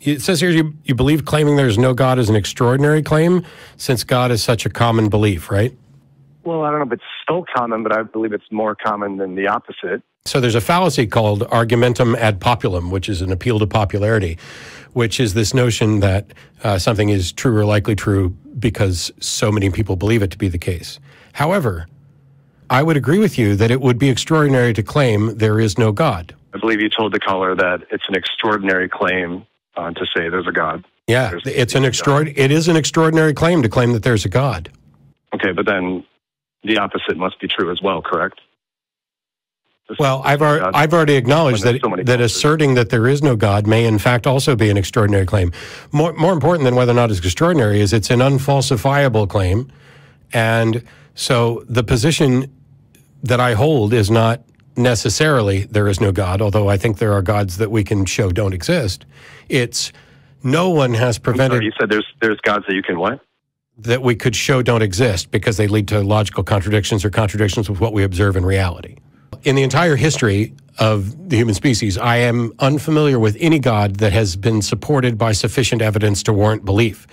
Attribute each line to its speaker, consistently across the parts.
Speaker 1: It says here you believe claiming there's no God is an extraordinary claim, since God is such a common belief, right?
Speaker 2: Well, I don't know if it's so common, but I believe it's more common than the opposite.
Speaker 1: So there's a fallacy called argumentum ad populum, which is an appeal to popularity, which is this notion that something is true or likely true because so many people believe it to be the case. However, I would agree with you that it would be extraordinary to claim there is no God.
Speaker 2: I believe you told the caller that it's an extraordinary claim to say there's a God.
Speaker 1: Yeah, it is an extraordinary claim to claim that there's a God.
Speaker 2: Okay, but then the opposite must be true as well, correct?
Speaker 1: Well, I've already acknowledged that asserting that there is no God may in fact also be an extraordinary claim. More important than whether or not it's extraordinary is it's an unfalsifiable claim. And so the position that I hold is not necessarily there is no God, although I think there are gods that we can show don't exist. It's no one has prevented...
Speaker 2: I'm sorry, you said there's gods that you can what?
Speaker 1: That we could show don't exist because they lead to logical contradictions or contradictions with what we observe in reality. In the entire history of the human species, I am unfamiliar with any God that has been supported by sufficient evidence to warrant belief.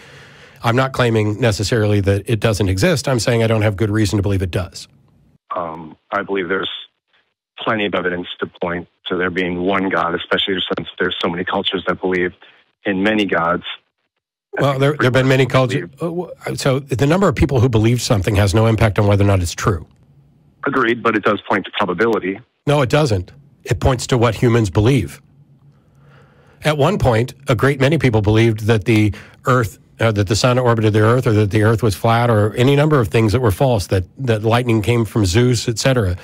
Speaker 1: I'm not claiming necessarily that it doesn't exist. I'm saying I don't have good reason to believe it does.
Speaker 2: I believe there's plenty of evidence to point to there being one God, especially since there's so many cultures that believe in many gods.
Speaker 1: Well, there have been many cultures. So the number of people who believe something has no impact on whether or not it's true.
Speaker 2: Agreed, but it does point to probability.
Speaker 1: No, it doesn't. It points to what humans believe. At one point, a great many people believed that the Earth, that the sun orbited the Earth, or that the Earth was flat, or any number of things that were false, that lightning came from Zeus, etc.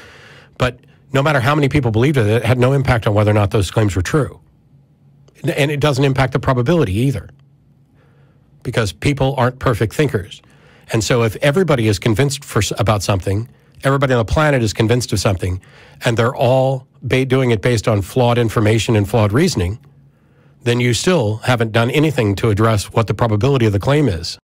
Speaker 1: But no matter how many people believed it had no impact on whether or not those claims were true. And it doesn't impact the probability either, because people aren't perfect thinkers. And so if everybody is convinced about something, everybody on the planet is convinced of something, and they're all doing it based on flawed information and flawed reasoning, then you still haven't done anything to address what the probability of the claim is.